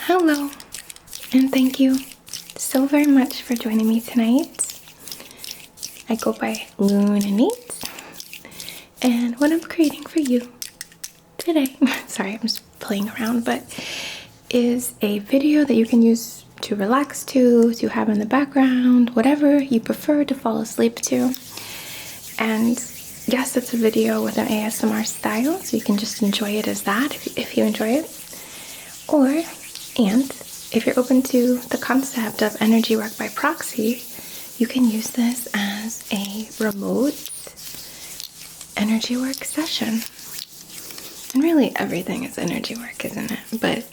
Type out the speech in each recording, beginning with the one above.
Hello, and thank you so very much for joining me tonight. I go by Lunanate, and what I'm creating for you today, sorry, I'm just playing around, but is a video that you can use to relax to have in the background, whatever you prefer to fall asleep to. And yes, it's a video with an ASMR style, so you can just enjoy it as that if you enjoy it. And if you're open to the concept of energy work by proxy, you can use this as a remote energy work session. And really everything is energy work, isn't it? But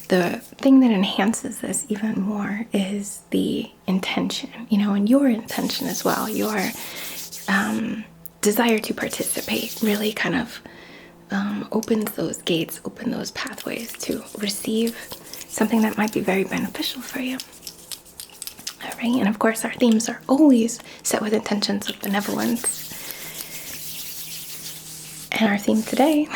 the thing that enhances this even more is the intention, and your intention as well. Your desire to participate really kind of opens those gates, open those pathways to receive something that might be very beneficial for you. All right, and of course our themes are always set with intentions of benevolence. And our theme today,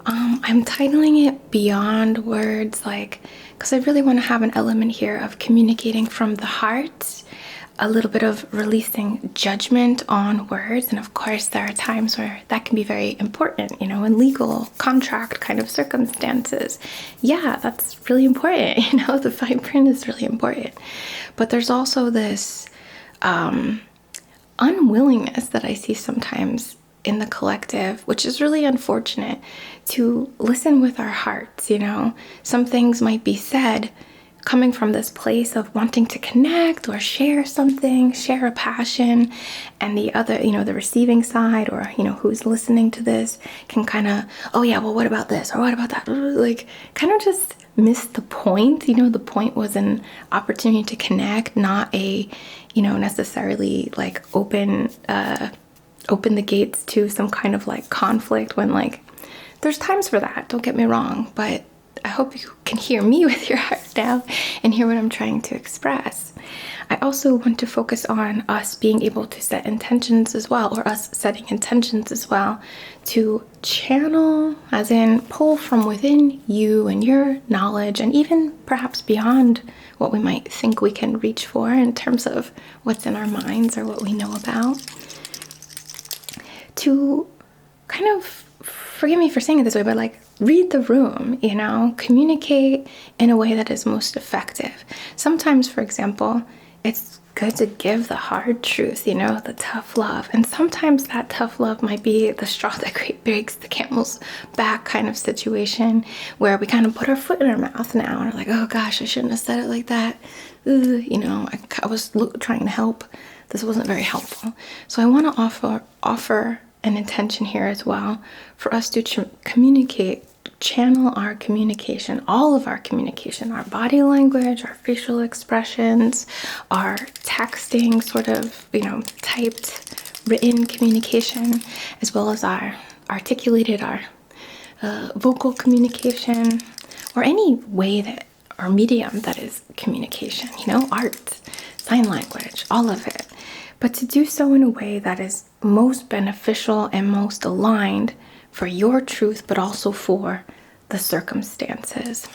I'm titling it Beyond Words, because I really want to have an element here of communicating from the heart, a little bit of releasing judgment on words. And of course there are times where that can be very important, in legal contract kind of circumstances. Yeah, that's really important. The fine print is really important. But there's also this unwillingness that I see sometimes in the collective, which is really unfortunate, to listen with our hearts. Some things might be said coming from this place of wanting to connect or share something, share a passion, and the other, the receiving side, or who's listening to this can kind of, oh yeah, well, what about this, or what about that, kind of just miss the point. The point was an opportunity to connect, not a necessarily open the gates to some kind of conflict, when there's times for that, don't get me wrong, but I hope you can hear me with your heart now and hear what I'm trying to express. I also want to focus on us being able to set intentions as well, or us setting intentions as well, to channel, as in pull from within you and your knowledge, and even perhaps beyond what we might think we can reach for in terms of what's in our minds or what we know about, to kind of, forgive me for saying it this way, but read the room, communicate in a way that is most effective. Sometimes, for example, it's good to give the hard truth, the tough love. And sometimes that tough love might be the straw that breaks the camel's back kind of situation, where we kind of put our foot in our mouth now and are like, oh gosh, I shouldn't have said it like that. I was trying to help. This wasn't very helpful. So I want to offer an intention here as well for us to communicate, channel our communication, all of our communication, our body language, our facial expressions, our texting sort of, typed, written communication, as well as our articulated, our vocal communication, or any way that, or medium that is communication, art, sign language, all of it. But to do so in a way that is most beneficial and most aligned for your truth, but also for the circumstances.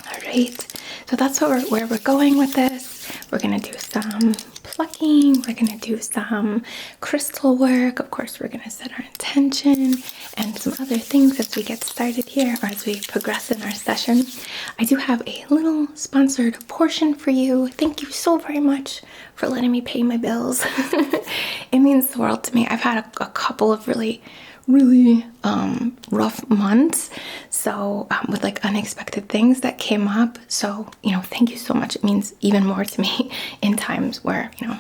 All right, so that's where we're going with this. We're gonna do some plucking, we're gonna do some crystal work. Of course, we're gonna set our intention and some other things as we get started here, or as we progress in our session. I do have a little sponsored portion for you. Thank you so very much for letting me pay my bills. It means the world to me. I've had a couple of really rough months, so with unexpected things that came up. So thank you so much. It means even more to me in times where you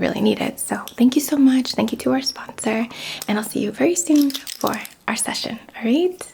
really need it. So thank you so much. Thank you to our sponsor, and I'll see you very soon for our session. All right,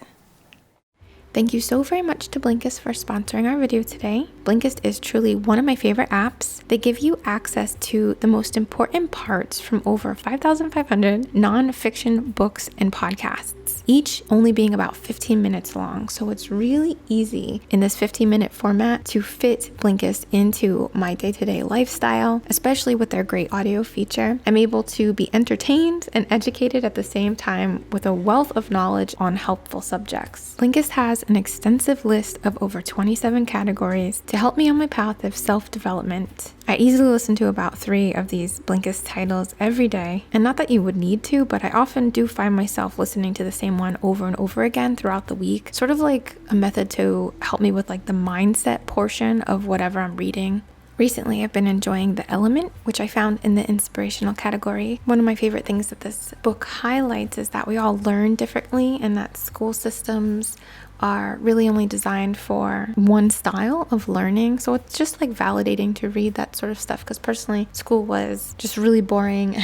thank you so very much to Blinkist for sponsoring our video today. Blinkist is truly one of my favorite apps. They give you access to the most important parts from over 5,500 non-fiction books and podcasts, each only being about 15 minutes long. So it's really easy in this 15-minute format to fit Blinkist into my day-to-day lifestyle, especially with their great audio feature. I'm able to be entertained and educated at the same time with a wealth of knowledge on helpful subjects. Blinkist has an extensive list of over 27 categories to help me on my path of self-development. I easily listen to about 3 of these Blinkist titles every day, and not that you would need to, but I often do find myself listening to the same one over and over again throughout the week, sort of like a method to help me with like the mindset portion of whatever I'm reading. Recently, I've been enjoying The Element, which I found in the inspirational category. One of my favorite things that this book highlights is that we all learn differently and that school systems are really only designed for one style of learning. So it's just like validating to read that sort of stuff, because personally, school was just really boring.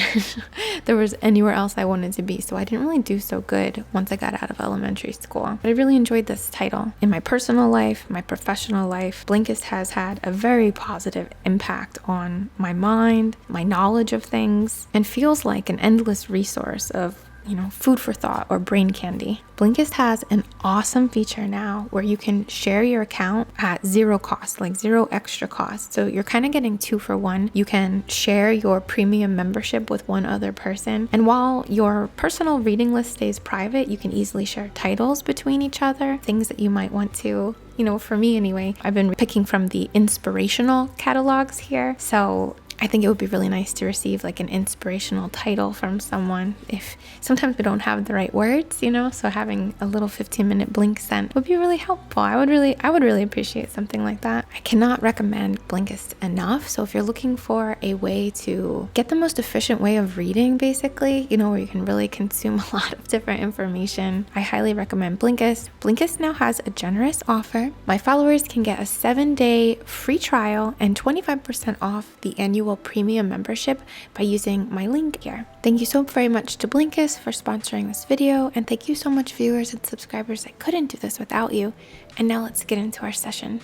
There was anywhere else I wanted to be. So I didn't really do so good once I got out of elementary school. But I really enjoyed this title. In my personal life, my professional life, Blinkist has had a very positive impact on my mind, my knowledge of things, and feels like an endless resource of food for thought or brain candy. Blinkist has an awesome feature now where you can share your account at zero cost, like zero extra cost. So you're kind of getting 2 for 1. You can share your premium membership with one other person. And while your personal reading list stays private, you can easily share titles between each other, things that you might want to, for me anyway, I've been picking from the inspirational catalogs here. So I think it would be really nice to receive like an inspirational title from someone if sometimes we don't have the right words, so having a little 15-minute blink sent would be really helpful. I would really appreciate something like that. I cannot recommend Blinkist enough. So if you're looking for a way to get the most efficient way of reading, basically, where you can really consume a lot of different information, I highly recommend Blinkist. Blinkist now has a generous offer. My followers can get a 7-day free trial and 25% off the annual premium membership by using my link here. Thank you so very much to Blinkist for sponsoring this video, and thank you so much, viewers and subscribers. I couldn't do this without you. And now let's get into our session.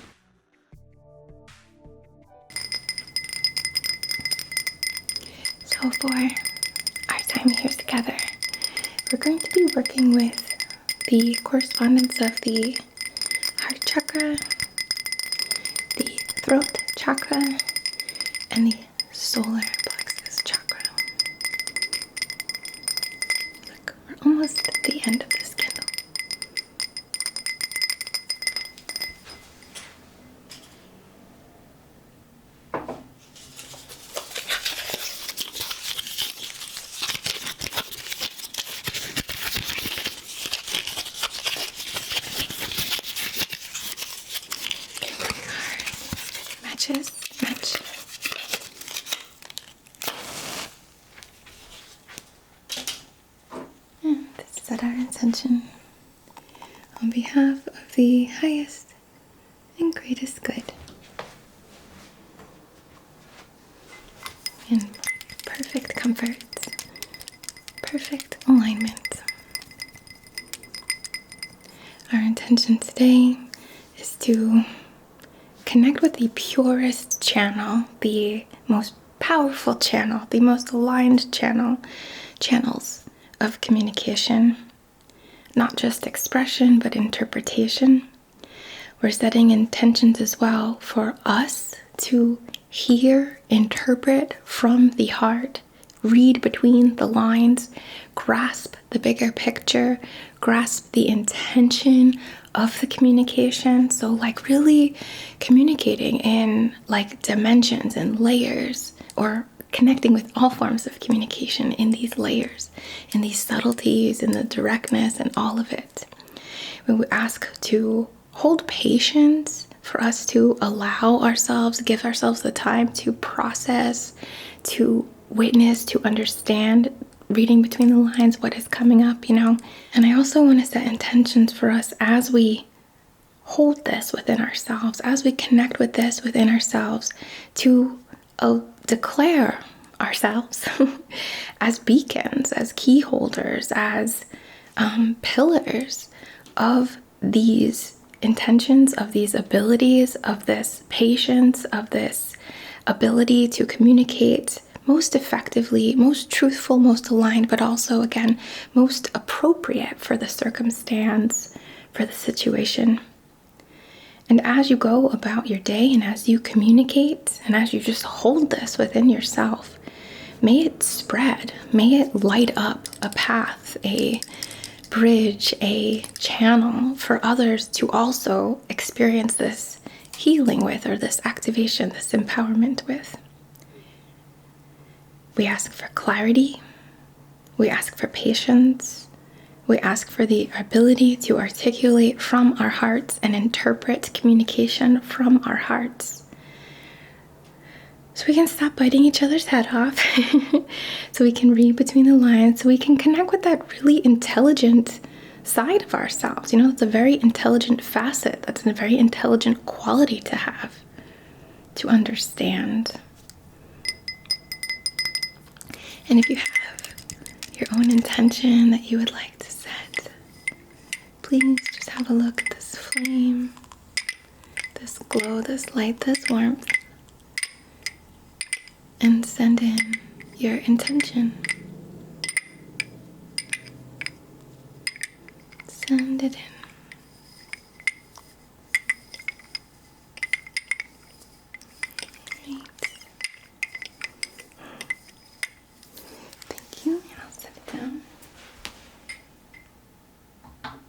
So for our time here together, we're going to be working with the correspondence of the heart chakra, the throat chakra, and the solar plexus chakra. Look, we're almost at the end of this candle. Matches. Set our intention on behalf of the highest and greatest good, in perfect comfort, perfect alignment. Our intention today is to connect with the purest channel, the most powerful channel, the most aligned channels of communication, not just expression, but interpretation. We're setting intentions as well for us to hear, interpret from the heart, read between the lines, grasp the bigger picture, grasp the intention of the communication. So like really communicating in like dimensions and layers, or connecting with all forms of communication in these layers, in these subtleties, in the directness and all of it. When we ask to hold patience, for us to allow ourselves, give ourselves the time to process, to witness, to understand, reading between the lines, what is coming up, And I also want to set intentions for us as we hold this within ourselves, as we connect with this within ourselves, to declare ourselves as beacons, as key holders, as pillars of these intentions, of these abilities, of this patience, of this ability to communicate most effectively, most truthful, most aligned, but also, again, most appropriate for the circumstance, for the situation. And as you go about your day and as you communicate and as you just hold this within yourself, may it spread, may it light up a path, a bridge, a channel for others to also experience this healing with, or this activation, this empowerment with. We ask for clarity. We ask for patience. We ask for the ability to articulate from our hearts and interpret communication from our hearts. So we can stop biting each other's head off, so we can read between the lines, so we can connect with that really intelligent side of ourselves. You know, it's a very intelligent facet. That's a very intelligent quality to have, to understand. And if you have your own intention that you would like to set, please just have a look at this flame, this glow, this light, this warmth, and send in your intention. Send it in. Great. Thank you, and I'll set it down. I'm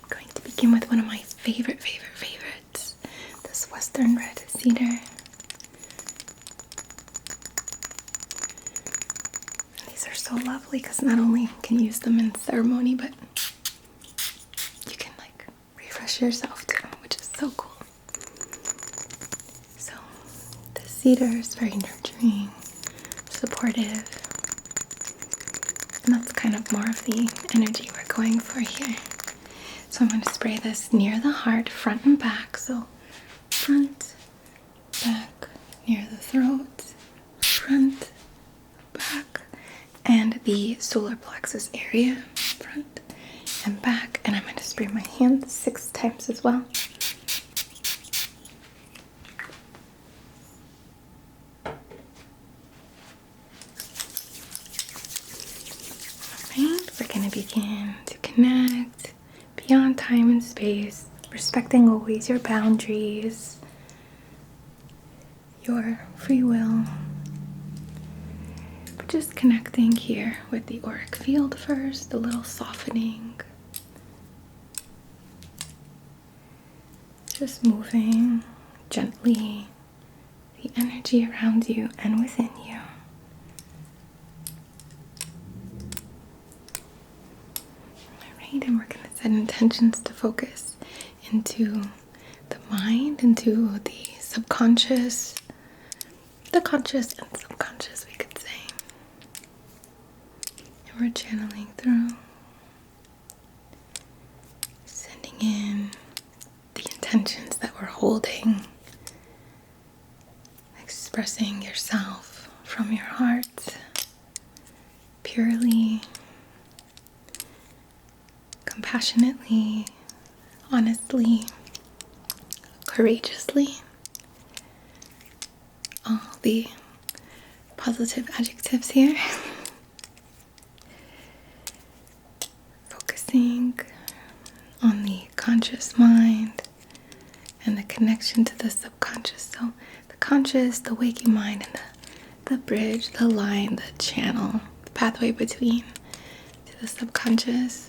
going to begin with one of my favorites, this Western red cedar. And these are so lovely because not only can you use them in ceremony, but you can like refresh yourself too, which is so cool. So the cedar is very nurturing, supportive, and that's kind of more of the energy we're going for here. So I'm going to spray this near the heart, front and back. So front, back, near the throat, front, back, and the solar plexus area, front and back. And I'm going to spray my hands 6 times as well. Alright, we're going to begin to connect beyond time and space, respecting always your boundaries, your free will, but just connecting here with the auric field first, a little softening, just moving gently the energy around you and within you. Alright, and we're going to set intentions to focus into the mind, into the subconscious, the conscious and subconscious, we could say. And we're channeling through, sending in the intentions that we're holding, expressing yourself from your heart, purely, compassionately, honestly, courageously. All the positive adjectives here. Focusing on the conscious mind and the connection to the subconscious. So the conscious, the waking mind, and the bridge, the line, the channel, the pathway between to the subconscious.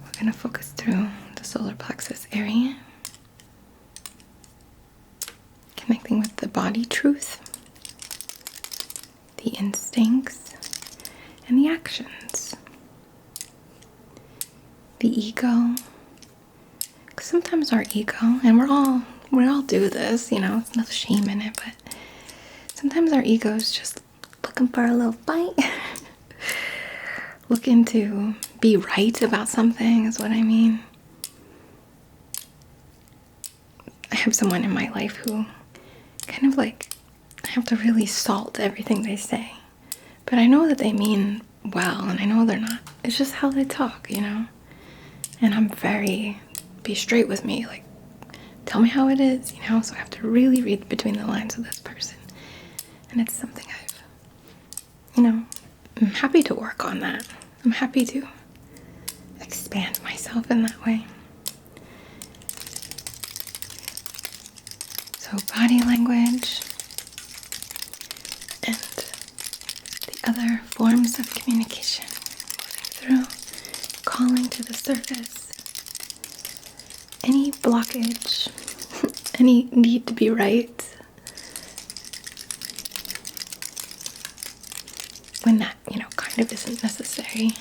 We're going to focus through the solar plexus area, connecting with the body truth, the instincts, and the actions, the ego. Because sometimes our ego, and we all do this, you know, it's no shame in it, but sometimes our ego is just looking for a little bite. Looking to be right about something is what I mean. have someone in my life who kind of like, I have to really salt everything they say. But I know that they mean well, and I know they're not. It's just how they talk, you know? And I'm very, be straight with me, like, tell me how it is, you know? So I have to really read between the lines with this person. And it's something I'm happy to work on that. I'm happy to expand myself in that way. So body language and the other forms of communication, moving through, calling to the surface, any blockage, any need to be right, when that, kind of isn't necessary.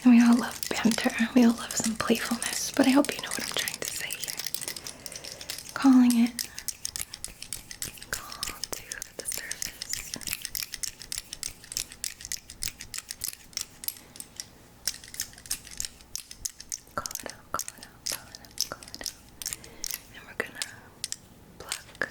And we all love banter, we all love some playfulness, but I hope you know what I'm trying to say here. Calling it, call to the surface. Call it out, call it out, call it out, call it out. And we're gonna pluck.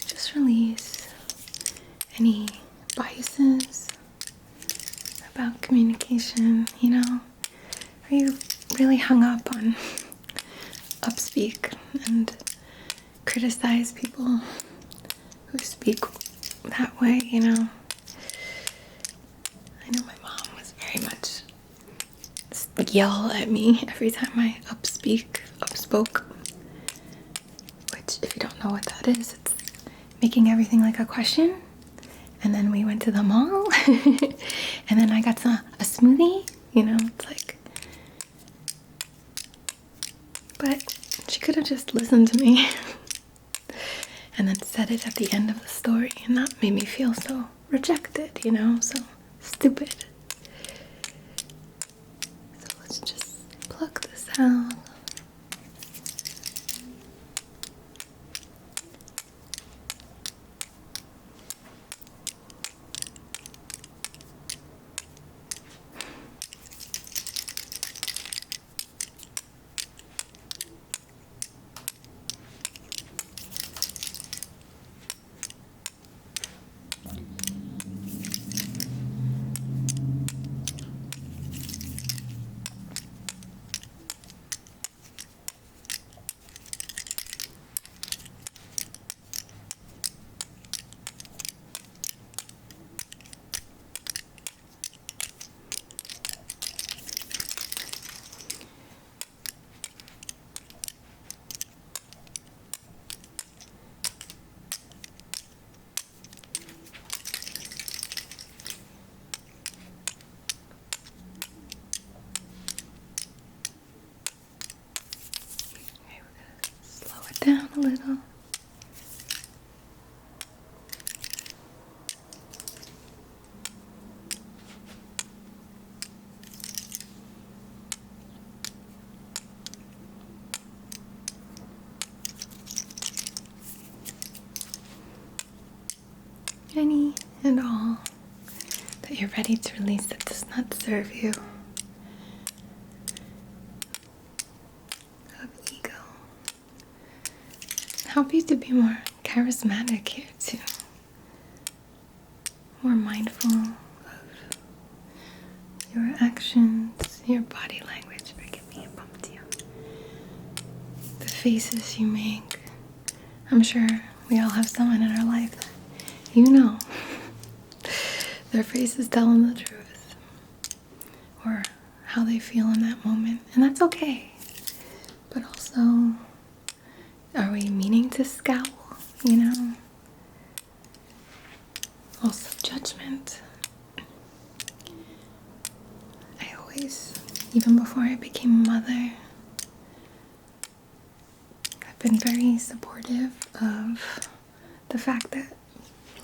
Just release any biases about communication, Are you really hung up on upspeak and criticize people who speak that way, I know my mom was very much yell at me every time I upspoke, which, if you don't know what that is, it's making everything like a question. And then we went to the mall and then I got a smoothie, it's like, but she could have just listened to me and then said it at the end of the story, and that made me feel so rejected, so stupid. So let's just pluck this out. Down a little. Any and all that you're ready to release that does not serve you. Help you to be more charismatic here too. More mindful of your actions, your body language. Forgive me, I bumped you. The faces you make. I'm sure we all have someone in our life that their face is telling the truth, or how they feel in that moment, and that's okay. But also, are we meaning to scowl, Also, judgment. I always, even before I became a mother, I've been very supportive of the fact that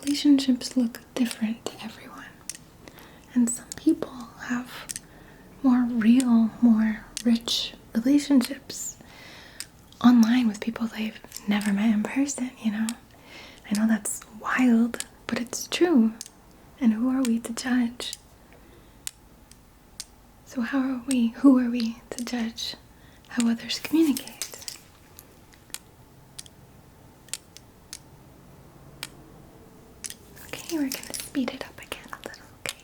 relationships look different to everyone. And some people have more real, more rich relationships online with people they've never met in person, I know that's wild, but it's true. And who are we to judge? So who are we to judge how others communicate? Okay, we're gonna speed it up again a little, okay?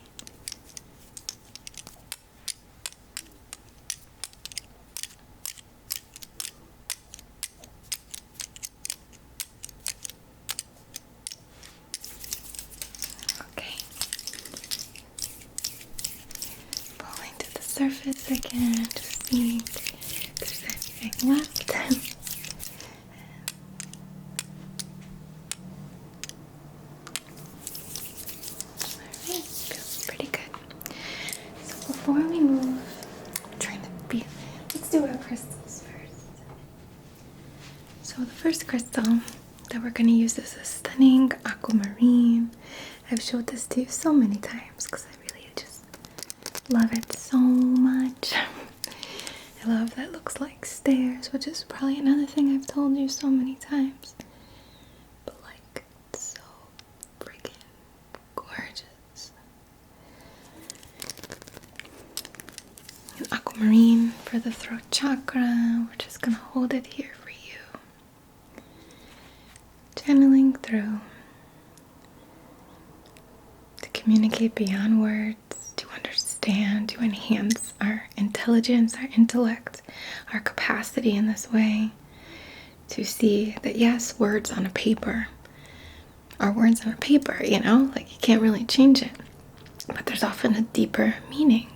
Okay. Pulling to the surface again, just seeing if there's anything left. Alright, feels pretty good. So before we move, let's do our crystals first. So the first crystal that we're going to use is a stunning aquamarine. I've showed this to you so many times because I really just love it so much. I love that it looks like stairs, which is probably another thing I've told you so many times. But like, it's so freaking gorgeous. An aquamarine for the throat chakra. We're just gonna hold it here for you. Channeling through to communicate beyond words, to understand, to enhance our intelligence, our intellect, our capacity in this way, to see that yes, words on a paper are words on a paper, you know, like you can't really change it, but there's often a deeper meaning.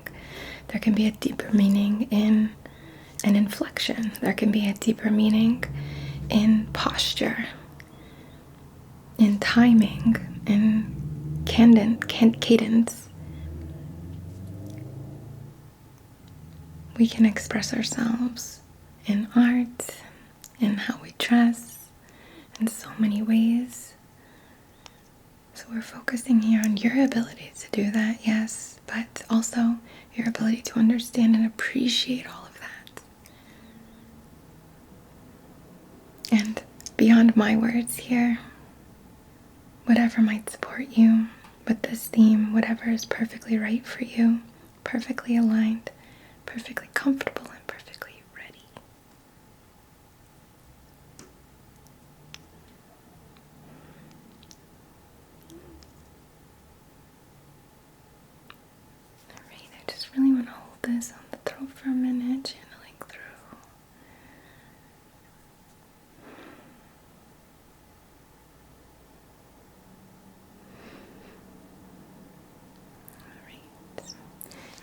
There can be a deeper meaning in an inflection. There can be a deeper meaning in posture, in timing, in cadence. We can express ourselves in art, in how we dress, in so many ways. So we're focusing here on your ability to do that, yes, but also your ability to understand and appreciate all of that. And beyond my words here, whatever might support you with this theme, whatever is perfectly right for you, perfectly aligned, perfectly comfortable, and perfectly ready. Alright, I just really want to hold this on the throat for a minute, channeling through.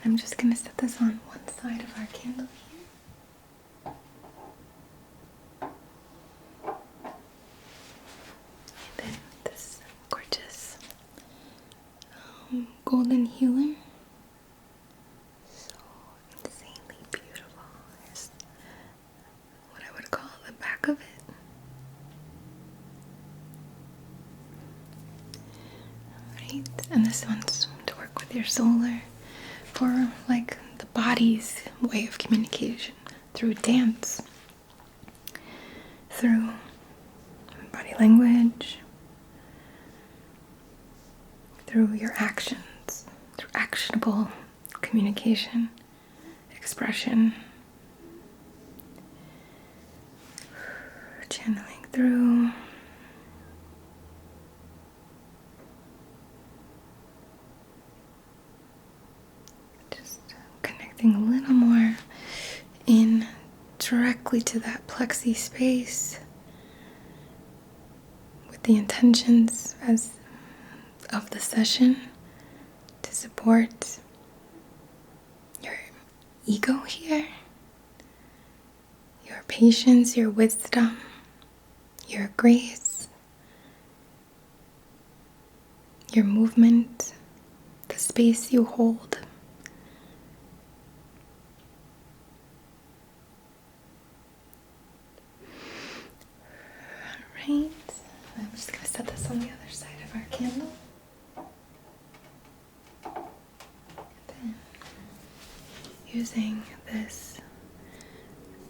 I'm just going to set this on one side of our candle here. And then this gorgeous golden healer. So insanely beautiful. Here's what I would call the back of it. Alright, and this one's to work with your solar. For like the body's way of communication through dance, through body language, through your actions, through actionable communication, expression, channeling through. A little more in directly to that plexi space with the intentions of the session to support your ego here, your patience, your wisdom, your grace, your movement, the space you hold. Right, I'm just going to set this on the other side of our candle. Then, using this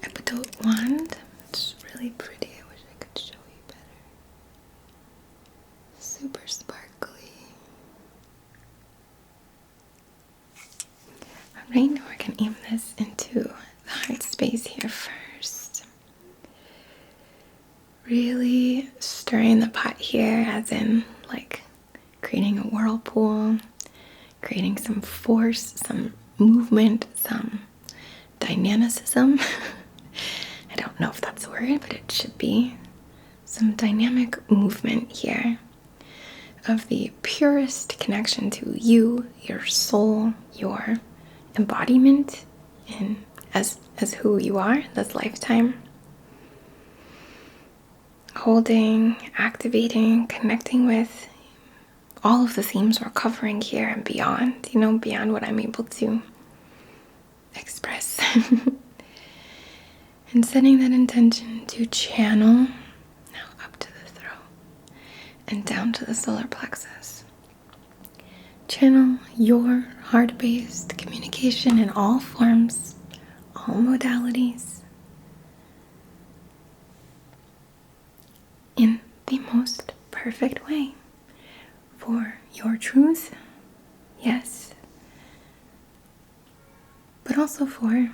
epidote wand, it's really pretty. I wish I could show you better. Super really stirring the pot here, as in like creating a whirlpool, creating some force, some movement, some dynamicism. I don't know if that's a word, but it should be. Some dynamic movement here of the purest connection to you, your soul, your embodiment in as who you are this lifetime. Holding, activating, connecting with all of the themes we're covering here and beyond, beyond what I'm able to express. And setting that intention to channel now up to the throat and down to the solar plexus. Channel your heart-based communication in all forms, all modalities, in the most perfect way for your truth, yes, but also for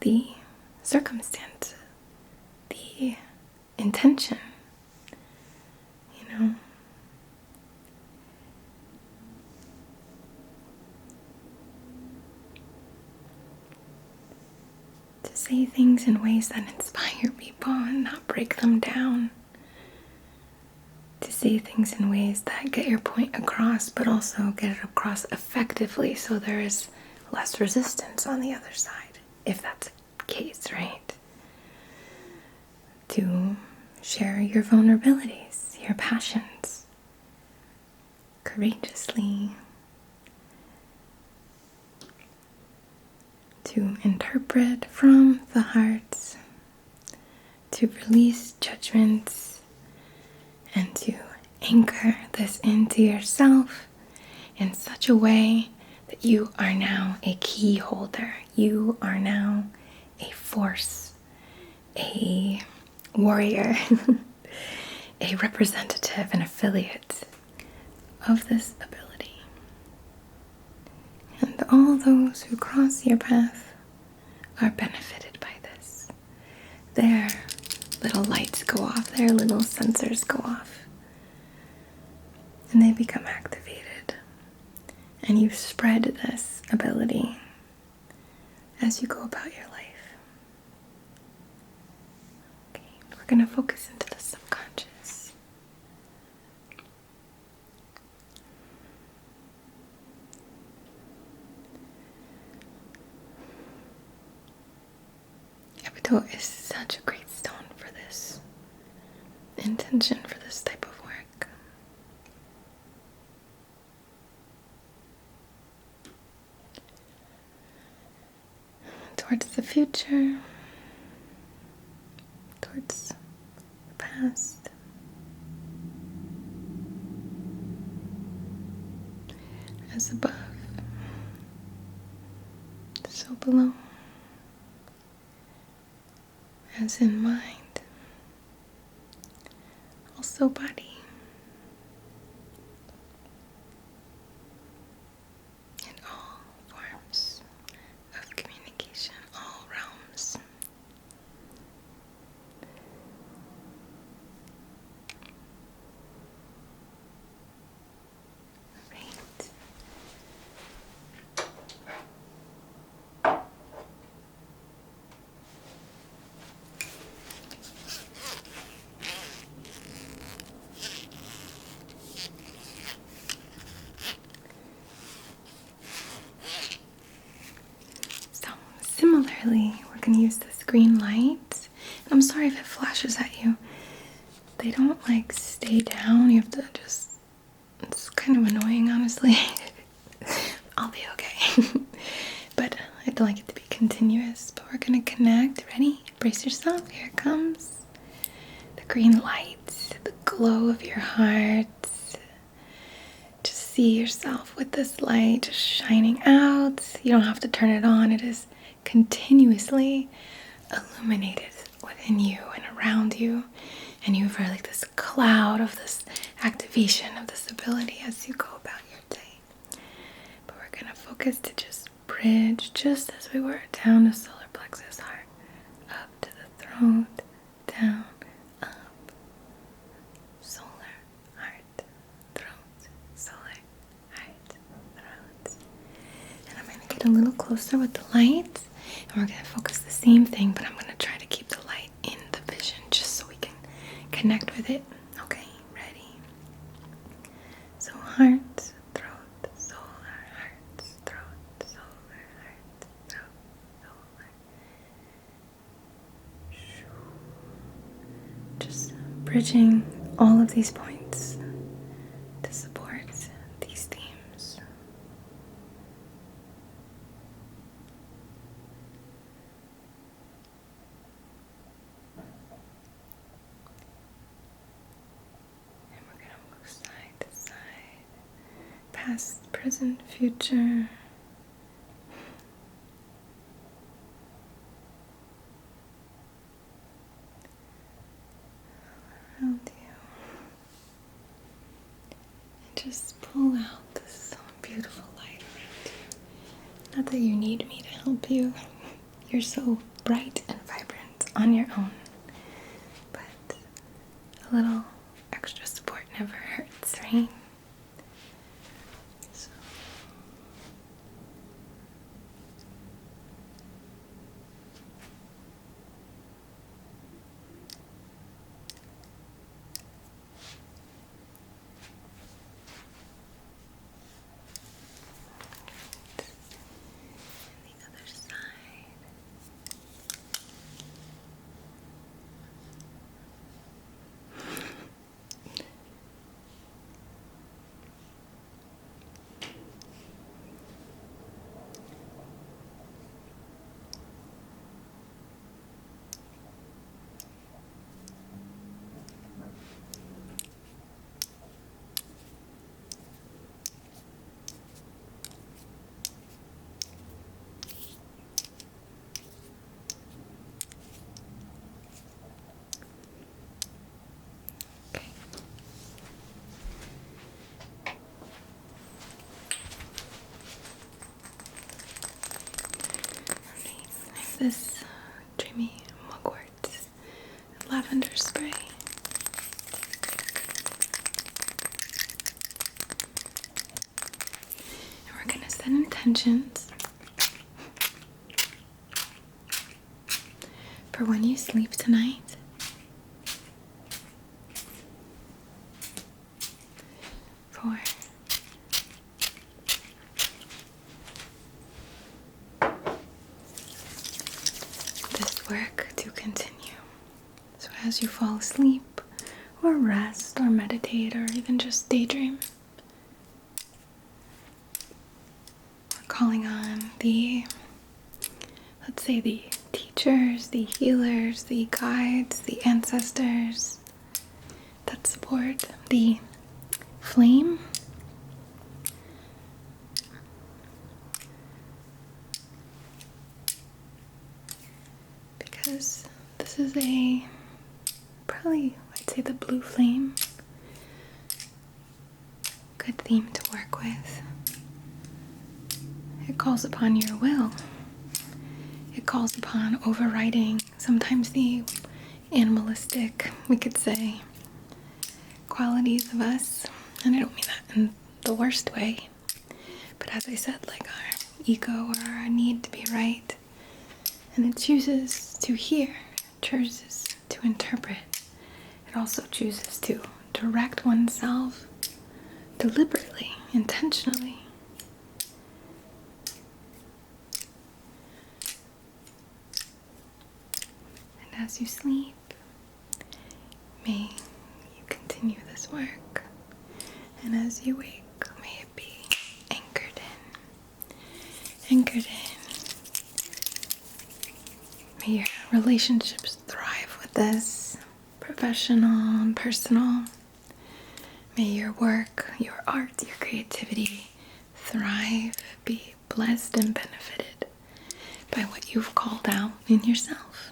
the circumstance, the intention, to say things in ways that inspire people and not break them down. To say things in ways that get your point across, but also get it across effectively so there is less resistance on the other side, if that's the case, right? To share your vulnerabilities, your passions, courageously. To interpret from the heart, to release judgments, and to anchor this into yourself in such a way that you are now a key holder. You are now a force, a warrior, a representative, an affiliate of this ability. And all those who cross your path are benefited by this. Their little lights go off, their little sensors go off, and they become activated. And you spread this ability as you go about your life. Okay, we're going to focus into the subconscious. Epitome is such a great stone for this intention, for this type of work. Towards the future, towards the past, as above, so below, as in mind, also body. In all forms of communication, all realms. Right. So, similarly, we're going to use this green light. I'm sorry if it flashes at you. They don't stay down. You have to just, it's kind of annoying, honestly. I'll be okay. But I'd like it to be continuous. But we're going to connect. Ready? Brace yourself. Here it comes. The green light, the glow of your heart. Just see yourself with this light just shining out. You don't have to turn it on. It is continuously illuminated within you and around you. And you have this cloud of this activation of this ability as you go about your day. But we're going to focus to just bridge, just as we were, down to solar plexus heart, up to the throat, down, up, closer with the light, and we're gonna focus the same thing, but I'm gonna try to keep the light in the vision just so we can connect with it. Okay, ready? So heart, throat, solar, heart, throat, solar, heart, throat, solar. Just bridging all of these points to support these themes. And we're going to move side to side, past, present, future. Around you. And just pull out this beautiful light around you. Not that you need me to help you. You're so bright and vibrant on your own. But a little extra support never hurts, right? So. And the other side. This dreamy mugwort lavender spray. And we're going to set intentions for when you sleep tonight. For this work to continue. So as you fall asleep, or rest, or meditate, or even just daydream, we're calling on let's say the teachers, the healers, the guides, the ancestors that support the flame. Because this is probably, I'd say, the blue flame. Good theme to work with. It calls upon your will. It calls upon overriding sometimes the animalistic, we could say, qualities of us. And I don't mean that in the worst way. But as I said, like our ego or our need to be right. And it chooses to hear, chooses to interpret. It also chooses to direct oneself deliberately, intentionally. And as you sleep, may you continue this work. And as you wake, may it be anchored in. Anchored in. May your relationships thrive with this, professional and personal. May your work, your art, your creativity thrive, be blessed and benefited by what you've called out in yourself.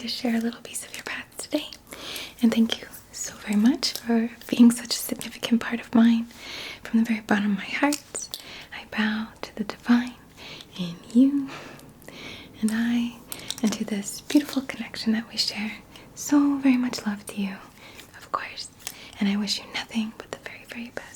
to share a little piece of your path today. And thank you so very much for being such a significant part of mine. From the very bottom of my heart, I bow to the divine in you and I, and to this beautiful connection that we share. So very much love to you, of course. And I wish you nothing but the very, very best.